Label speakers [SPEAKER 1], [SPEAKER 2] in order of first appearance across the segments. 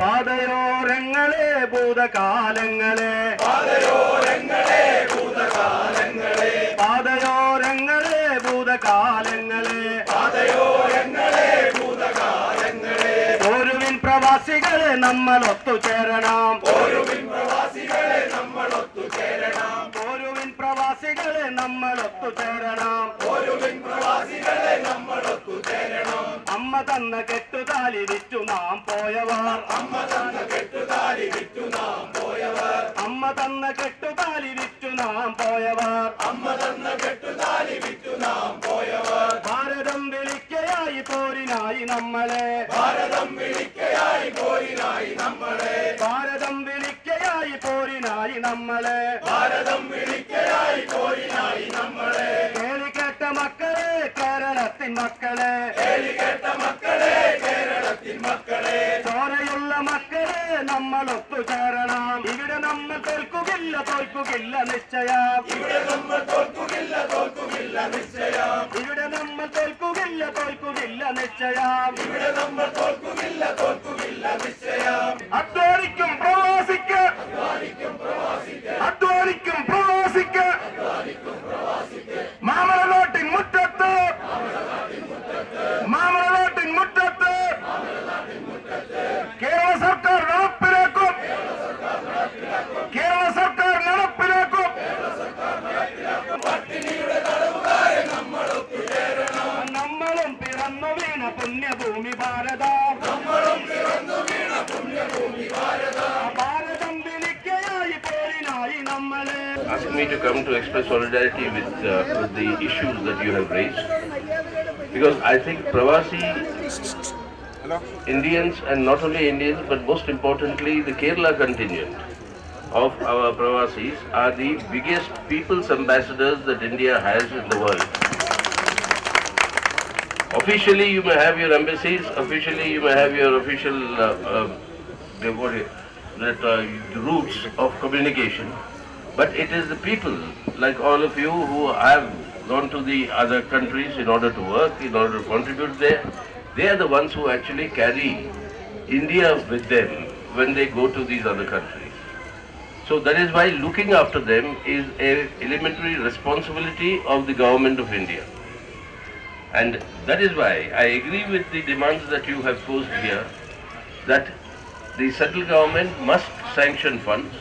[SPEAKER 1] പാതയോരങ്ങളെ ഭൂതകാലങ്ങളെ ഓരുവിൻ പ്രവാസികളെ നമ്മൾ ഒത്തുചേരണം ഓരുവിൻ പ്രവാസികളെ നമ്മൾ ഒത്തുചേരണം അമ്മ തന്ന കെട്ടുതാലി വിറ്റു നാം പോയവർ അമ്മ തന്ന കെട്ടുതാലി വിറ്റു നാം പോയവർ ഭാരതം വിളിക്കയായി പോരിനായി നമ്മളെ കേളിക്കേട്ട മക്കളെ കേരളത്തിൻ മക്കളെ ചോരയുള്ള മക്കളെ നമ്മൾ ഒത്തുചേരണം ഇവിടെ നമ്മൾ തോൽക്കുകില്ല നിശ്ചയം ഇവിടെ നമ്മൾ തോൽക്കുകില്ല നിശ്ചയം അധ്വാനിക്കും പ്രവാസിക്ക് മാമലനാട്ടിൻ മുറ്റത്ത് കേരള സർക്കാർ നടപ്പിലാക്കും നമ്മളും പിറന്നു വീണ പുണ്യഭൂമി ഭാരതം വിളിക്കയായി പോരിനായി നമ്മളെ.
[SPEAKER 2] Asking me to come to express solidarity with the issues that you have raised, because I think Pravasi Indians, and not only Indians but most importantly the Kerala contingent of our Pravasis, are the biggest people's ambassadors that India has in the world. Officially you may have your embassies, officially you may have your official routes of communication, but it is the people like all of you who have gone to the other countries in order to work, in order to contribute there. They are the ones who actually carry India with them when they go to these other countries. So that is why looking after them is an elementary responsibility of the government of India. And that is why I agree with the demands that you have posed here, that the central government must sanction funds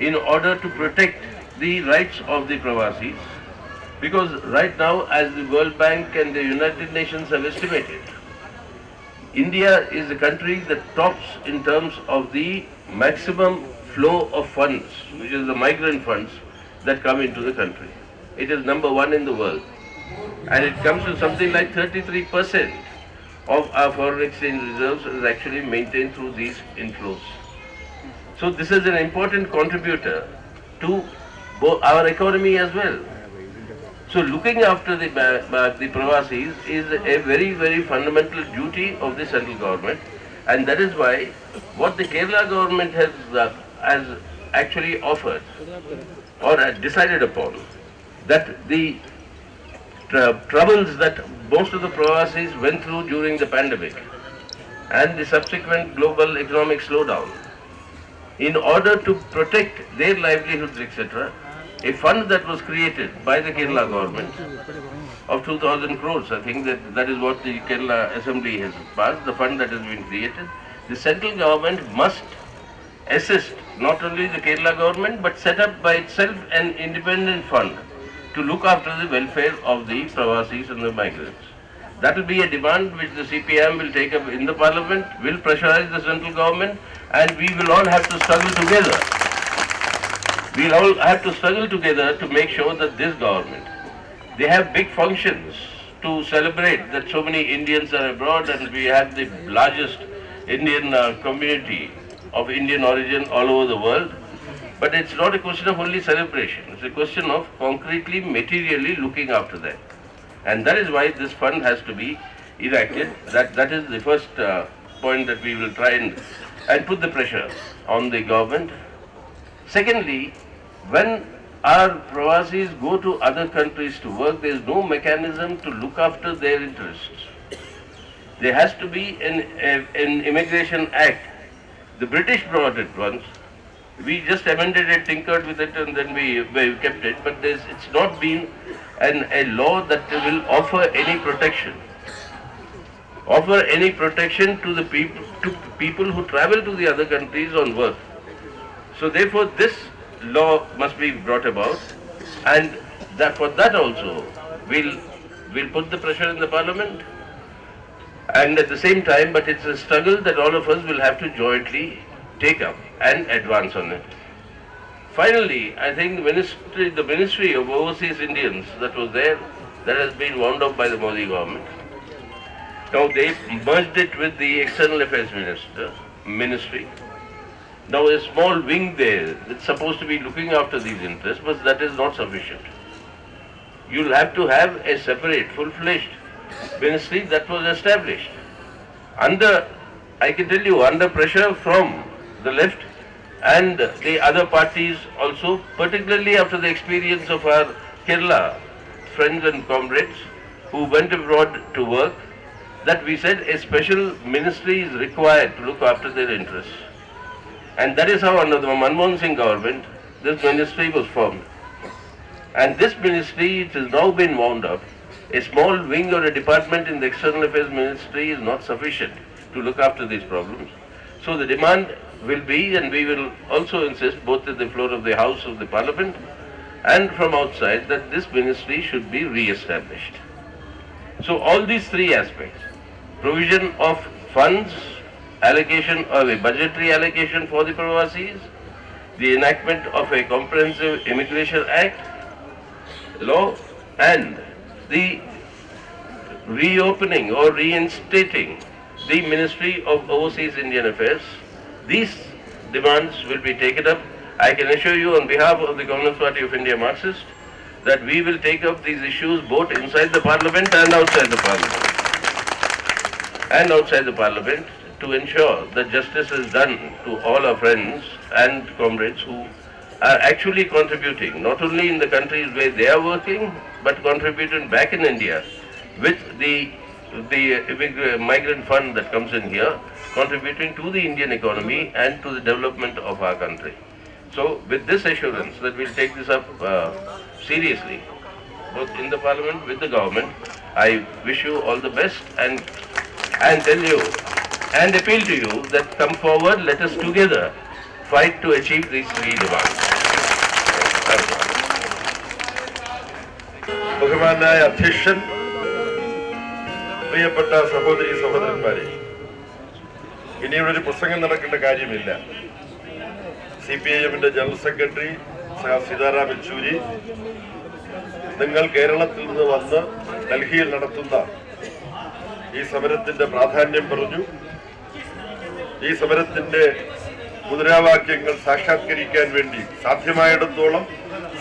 [SPEAKER 2] in order to protect the rights of the Pravasis. Because right now, as the World Bank and the United Nations have estimated, India is the country that tops in terms of the maximum flow of funds, which is the migrant funds that come into the country. It is number one in the world. And it comes to something like 33% of our foreign exchange reserves is actually maintained through these inflows. So this is an important contributor to our economy as well. So looking after the Pravasis is a very, very fundamental duty of the central government, and that is why what the Kerala government has actually offered or decided upon, that the troubles that most of the Pravasis went through during the pandemic and the subsequent global economic slowdown, in order to protect their livelihoods, etc., a fund that was created by the Kerala government of 2,000 crores, I think that is what the Kerala Assembly has passed, the fund that has been created. The central government must assist not only the Kerala government but set up by itself an independent fund to look after the welfare of the Pravasis and the migrants. That will be a demand which the CPM will take up in the parliament, will pressurize the central government, and we will all have to struggle together. We'll all have to struggle together to make sure that this government, they have big functions to celebrate that so many Indians are abroad, and we have the largest Indian community of Indian origin all over the world. But it's not a question of only celebration. It's a question of concretely, materially looking after them. And that is why this fund has to be enacted. That is the first point that we will try and put the pressure on the government. Secondly, when our Pravasis go to other countries to work, there is no mechanism to look after their interests. there has to be an immigration act. The British brought it once. We just amended it, tinkered with it, and then we kept it. But it's not been a law that will offer any protection. To the people who travel to the other countries on work. So therefore, this law must be brought about, and for that also we'll put the pressure in the Parliament. And at the same time, but it's a struggle that all of us will have to jointly take up and advance on it. Finally, I think the Ministry of Overseas Indians that was there, that has been wound up by the Modi government. Now they merged it with the External Affairs Ministry. Now a small wing there that's supposed to be looking after these interests, but that is not sufficient. You'll have to have a separate, full-fledged ministry that was established. I can tell you, under pressure from the left and the other parties also, particularly after the experience of our Kerala friends and comrades who went abroad to work, that we said a special ministry is required to look after their interests. And that is how under the Manmohan Singh government, this ministry was formed. And this ministry, it has now been wound up. A small wing or a department in the External Affairs Ministry is not sufficient to look after these problems. So the demand will be, and we will also insist both at the floor of the House of the Parliament and from outside, that this ministry should be re-established. So all these three aspects, provision of funds, allocation of a budgetary allocation for the Pravasis, the enactment of a comprehensive immigration act law, and the reopening or reinstating the Ministry of Overseas Indian Affairs, these demands will be taken up. I can assure you on behalf of the Communist Party of India Marxist that we will take up these issues both inside the Parliament and outside the Parliament. To ensure that justice is done to all our friends and comrades who are actually contributing, not only in the countries where they are working, but contributing back in India with the migrant fund that comes in here, contributing to the Indian economy and to the development of our country. So with this assurance that we'll take this up seriously, both in the Parliament, with the government, I wish you all the best and tell you and appeal to you that come forward, let us together fight to achieve these three demands.
[SPEAKER 3] ബഹുമാനായ അധ്യക്ഷൻ, പ്രിയപ്പെട്ട സഹോദരി സഹോദരന്മാരെ, ഇനിയൊരു പ്രസംഗം നടക്കേണ്ട കാര്യമില്ല. CPIM general secretary Sitaram Yechury നിങ്ങൾ കേരളത്തിൽ നിന്ന് വന്ന് ഡൽഹിയിൽ നടത്തുന്ന ഈ സമരത്തിന്റെ പ്രാധാന്യം പറഞ്ഞു. ഈ സമരത്തിന്റെ മുദ്രാവാക്യങ്ങൾ സാക്ഷാത്കരിക്കാൻ വേണ്ടി, സാധ്യമായിടത്തോളം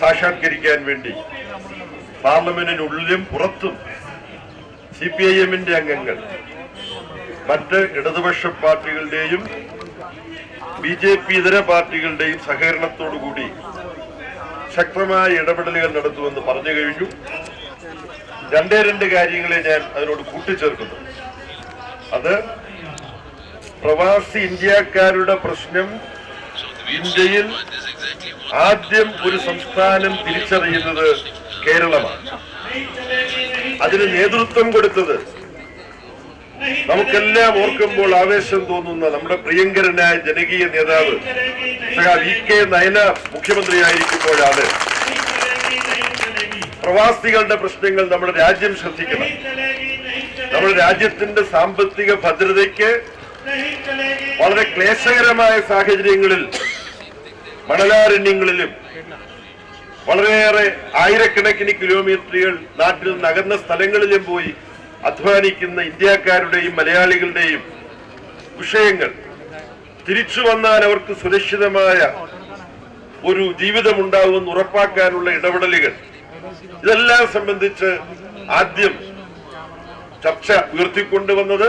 [SPEAKER 3] സാക്ഷാത്കരിക്കാൻ വേണ്ടി പാർലമെന്റിനുള്ളിലും പുറത്തും CPIM അംഗങ്ങൾ മറ്റ് ഇടതുപക്ഷ പാർട്ടികളുടെയും BJP ഇതര പാർട്ടികളുടെയും സഹകരണത്തോടുകൂടി ശക്തമായ ഇടപെടലുകൾ നടത്തുമെന്ന് പറഞ്ഞു കഴിഞ്ഞു. രണ്ട് കാര്യങ്ങളെ ഞാൻ അതിനോട് കൂട്ടിച്ചേർക്കുന്നു. അത് പ്രവാസി ഇന്ത്യക്കാരുടെ പ്രശ്നം ഇന്ത്യയിൽ ആദ്യം ഒരു സംസ്ഥാനം തിരിച്ചറിയുന്നത് കേരളമാണ്. അതിന് നേതൃത്വം കൊടുത്തത് നമുക്കെല്ലാം ഓർക്കുമ്പോൾ ആവേശം തോന്നുന്ന നമ്മുടെ പ്രിയങ്കരനായ ജനകീയ നേതാവ് VK നയനാർ മുഖ്യമന്ത്രിയായിരിക്കുമ്പോഴാണ്. പ്രവാസികളുടെ പ്രശ്നങ്ങൾ നമ്മുടെ രാജ്യം ശ്രദ്ധിക്കണം. നമ്മുടെ രാജ്യത്തിന്റെ സാമ്പത്തിക ഭദ്രതയ്ക്ക് വളരെ ക്ലേശകരമായ സാഹചര്യങ്ങളിൽ മണലാരണ്യങ്ങളിലും വളരെയേറെ ആയിരക്കണക്കിന് കിലോമീറ്ററുകൾ നാട്ടിൽ നകർന്ന സ്ഥലങ്ങളിലും പോയി അധ്വാനിക്കുന്ന ഇന്ത്യക്കാരുടെയും മലയാളികളുടെയും വിഷയങ്ങൾ തിരിച്ചു വന്നാൽ അവർക്ക് സുരക്ഷിതമായ ഒരു ജീവിതമുണ്ടാകുമെന്ന് ഉറപ്പാക്കാനുള്ള ഇടപെടലുകൾ, ഇതെല്ലാം സംബന്ധിച്ച് ആദ്യം ചർച്ച ഉയർത്തിക്കൊണ്ടുവന്നത്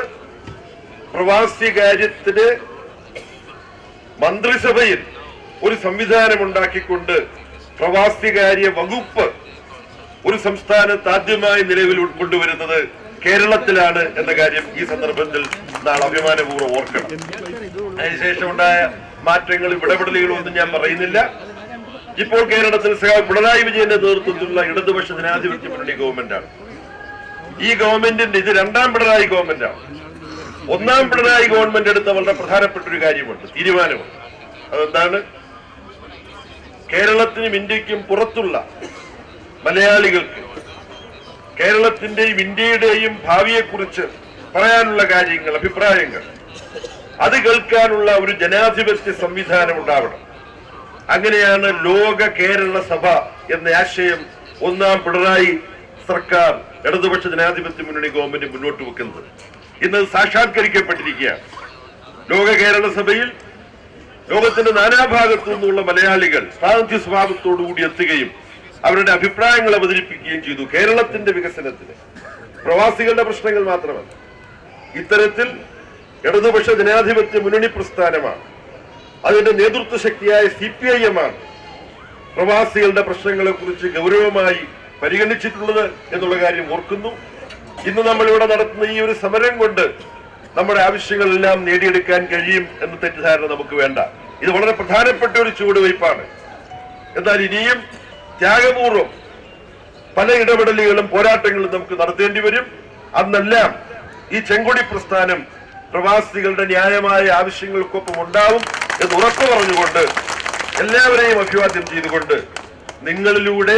[SPEAKER 3] പ്രവാസി കാര്യത്തിന് മന്ത്രിസഭയിൽ ഒരു സംവിധാനമുണ്ടാക്കിക്കൊണ്ട് പ്രവാസികാര്യ വകുപ്പ് ഒരു സംസ്ഥാനത്ത് ആദ്യമായി നിലവിൽ കൊണ്ടുവരുന്നത് കേരളത്തിലാണ് എന്ന കാര്യം ഈ സന്ദർഭത്തിൽ നാം അഭിമാനപൂർവ്വം ഓർക്കണം. അതിനുശേഷമുണ്ടായ മാറ്റങ്ങളും ഇടപെടലുകളും ഒന്നും ഞാൻ പറയുന്നില്ല. ഇപ്പോൾ കേരളത്തിൽ പിണറായി വിജയന്റെ നേതൃത്വത്തിലുള്ള ഇടതുപക്ഷ ജനാധിപത്യ മുന്നണി ഗവൺമെന്റാണ്. ഈ ഗവൺമെന്റിന്റെ ഇത് രണ്ടാം പിണറായി ഗവൺമെന്റാണ്. ഒന്നാം പിണറായി ഗവൺമെന്റ് എടുത്ത വളരെ പ്രധാനപ്പെട്ട ഒരു കാര്യമുണ്ട്, തീരുമാനമുണ്ട്. അതെന്താണ്? കേരളത്തിനും ഇന്ത്യക്കും പുറത്തുള്ള മലയാളികൾക്ക് കേരളത്തിന്റെയും ഇന്ത്യയുടെയും ഭാവിയെക്കുറിച്ച് പറയാനുള്ള കാര്യങ്ങൾ, അഭിപ്രായങ്ങൾ, അത് കേൾക്കാനുള്ള ഒരു ജനാധിപത്യ സംവിധാനം ഉണ്ടാവണം. അങ്ങനെയാണ് ലോക കേരള സഭ എന്ന ആശയം ഒന്നാം പിണറായി സർക്കാർ ഇടതുപക്ഷ ജനാധിപത്യ മുന്നണി ഗവൺമെന്റ് മുന്നോട്ട് വെക്കുന്നത്. ഇന്ന് സാക്ഷാത്കരിക്കപ്പെട്ടിരിക്കുകയാണ്. ലോക കേരള സഭയിൽ ലോകത്തിന്റെ നാനാഭാഗത്തു നിന്നുള്ള മലയാളികൾ പ്രാതിനിധ്യ സ്വഭാവത്തോടുകൂടി എത്തുകയും അവരുടെ അഭിപ്രായങ്ങൾ അവതരിപ്പിക്കുകയും ചെയ്തു. കേരളത്തിന്റെ വികസനത്തിന് പ്രവാസികളുടെ പ്രശ്നങ്ങൾ മാത്രമല്ല, ഇത്തരത്തിൽ ഇടതുപക്ഷ ജനാധിപത്യ മുന്നണി പ്രസ്ഥാനമാണ്, അതിന്റെ നേതൃത്വ ശക്തിയായ CPIM ആണ് പ്രവാസികളുടെ പ്രശ്നങ്ങളെ കുറിച്ച് ഗൗരവമായി പരിഗണിച്ചിട്ടുള്ളത് എന്നുള്ള കാര്യം ഓർക്കുന്നു. ഇന്ന് നമ്മളിവിടെ നടത്തുന്ന ഈ ഒരു സമരം കൊണ്ട് നമ്മുടെ ആവശ്യങ്ങളെല്ലാം നേടിയെടുക്കാൻ കഴിയും എന്ന തെറ്റിദ്ധാരണ നമുക്ക് വേണ്ട. ഇത് വളരെ പ്രധാനപ്പെട്ട ഒരു ചുവടുവയ്പ്പാണ്. എന്നാൽ ഇനിയും ത്യാഗപൂർവം പല ഇടപെടലുകളും പോരാട്ടങ്ങളും നമുക്ക് നടത്തേണ്ടി വരും. അന്നെല്ലാം ഈ ചെങ്കൊടി പ്രസ്ഥാനം പ്രവാസികളുടെ ന്യായമായ ആവശ്യങ്ങൾക്കൊപ്പം ഉണ്ടാവും എന്ന് ഉറപ്പു പറഞ്ഞുകൊണ്ട് എല്ലാവരെയും അഭിവാദ്യം ചെയ്തുകൊണ്ട് നിങ്ങളിലൂടെ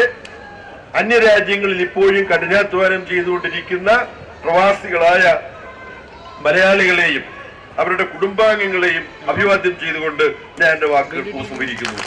[SPEAKER 3] അന്യരാജ്യങ്ങളിൽ ഇപ്പോഴും കഠിനാധ്വാനം ചെയ്തുകൊണ്ടിരിക്കുന്ന പ്രവാസികളായ മലയാളികളെയും അവരുടെ കുടുംബാംഗങ്ങളെയും അഭിവാദ്യം ചെയ്തുകൊണ്ട് ഞാൻ എന്റെ വാക്കുകൾ ഉപസംഹരിക്കുന്നു.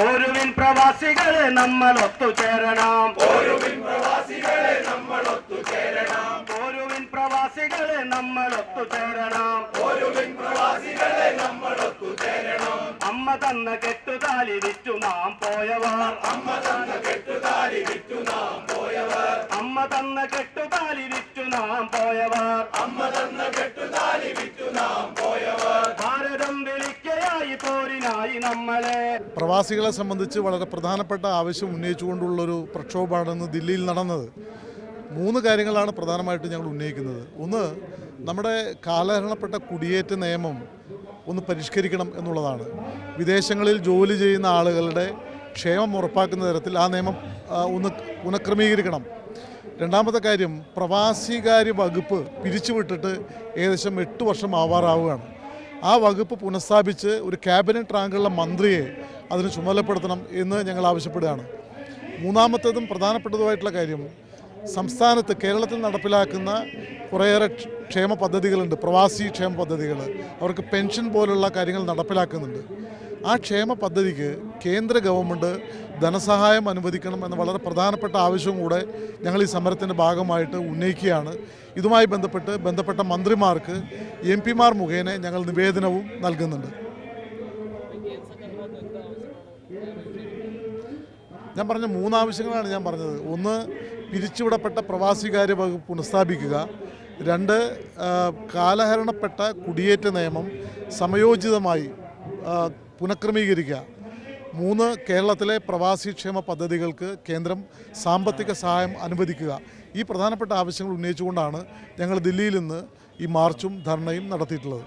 [SPEAKER 1] ഓരോവിൻ പ്രവാസികളെ നമ്മൾ ഒത്തുചേരണം,
[SPEAKER 4] ഓരോവിൻ പ്രവാസികളെ നമ്മൾ ഒത്തുചേരണം,
[SPEAKER 1] ഓരോവിൻ പ്രവാസികളെ നമ്മൾ ഒത്തുചേരണം,
[SPEAKER 4] ഓരോവിൻ പ്രവാസികളെ നമ്മൾ ഒത്തുചേരണം.
[SPEAKER 1] അമ്മ തന്ന കെട്ടുതാലി വിറ്റു നാം പോയവർ,
[SPEAKER 4] അമ്മ തന്ന കെട്ടുതാലി വിറ്റു നാം പോയവർ,
[SPEAKER 1] അമ്മ തന്ന കെട്ടുതാലി വിറ്റു നാം പോയവർ,
[SPEAKER 4] അമ്മ തന്ന കെട്ടുതാലി വിറ്റു നാം പോയവർ.
[SPEAKER 1] ഭാരതം വിളിക്കയായി പോരിനായി നമ്മളെ.
[SPEAKER 5] പ്രവാസികളെ സംബന്ധിച്ച് വളരെ പ്രധാനപ്പെട്ട ആവശ്യം ഉന്നയിച്ചുകൊണ്ടുള്ളൊരു പ്രക്ഷോഭമാണ് ദില്ലിയിൽ നടന്നത്. 3 കാര്യങ്ങളാണ് പ്രധാനമായിട്ട് ഞങ്ങൾ ഉന്നയിക്കുന്നത്. ഒന്ന്, നമ്മുടെ കാലഹരണപ്പെട്ട കുടിയേറ്റ നിയമം ഒന്ന് പരിഷ്കരിക്കണം എന്നുള്ളതാണ്. വിദേശങ്ങളിൽ ജോലി ചെയ്യുന്ന ആളുകളുടെ ക്ഷേമം ഉറപ്പാക്കുന്ന തരത്തിൽ ആ നിയമം ഒന്ന് പുനഃക്രമീകരിക്കണം. രണ്ടാമത്തെ കാര്യം, പ്രവാസികാര്യ വകുപ്പ് പിരിച്ചുവിട്ടിട്ട് ഏകദേശം 8 വർഷം ആവാറാവുകയാണ്. ആ വകുപ്പ് പുനഃസ്ഥാപിച്ച് ഒരു ക്യാബിനറ്റ് റാങ്കുള്ള മന്ത്രിയെ അതിന് ചുമതലപ്പെടുത്തണം എന്ന് ഞങ്ങൾ ആവശ്യപ്പെടുകയാണ്. മൂന്നാമത്തേതും പ്രധാനപ്പെട്ടതുമായിട്ടുള്ള കാര്യം, സംസ്ഥാനത്ത് കേരളത്തിൽ നടപ്പിലാക്കുന്ന കുറേയേറെ ക്ഷേമ പദ്ധതികളുണ്ട്, പ്രവാസി ക്ഷേമ പദ്ധതികൾ. അവർക്ക് പെൻഷൻ പോലുള്ള കാര്യങ്ങൾ നടപ്പിലാക്കുന്നുണ്ട്. ആ ക്ഷേമ പദ്ധതിക്ക് കേന്ദ്ര ഗവൺമെൻറ് ധനസഹായം അനുവദിക്കണം എന്ന വളരെ പ്രധാനപ്പെട്ട ആവശ്യവും കൂടെ ഞങ്ങൾ ഈ സമരത്തിൻ്റെ ഭാഗമായിട്ട് ഉന്നയിക്കുകയാണ്. ഇതുമായി ബന്ധപ്പെട്ട മന്ത്രിമാർക്ക് MP-മാർ മുഖേന ഞങ്ങൾ നിവേദനവും നൽകുന്നുണ്ട്. ഞാൻ പറഞ്ഞ 3 ആവശ്യങ്ങളാണ് ഞാൻ പറഞ്ഞത്. ഒന്ന്, പിരിച്ചുവിടപ്പെട്ട പ്രവാസികാര്യ വകുപ്പ് പുനഃസ്ഥാപിക്കുക. 2, കാലഹരണപ്പെട്ട കുടിയേറ്റ നിയമം സമയോചിതമായി പുനഃക്രമീകരിക്കുക. 3, കേരളത്തിലെ പ്രവാസി ക്ഷേമ പദ്ധതികൾക്ക് കേന്ദ്രം സാമ്പത്തിക സഹായം അനുവദിക്കുക. ഈ പ്രധാനപ്പെട്ട ആവശ്യങ്ങൾ ഉന്നയിച്ചുകൊണ്ടാണ് ഞങ്ങൾ ദില്ലിയിൽ നിന്ന് ഈ മാർച്ചും ധർണയും നടത്തിയിട്ടുള്ളത്.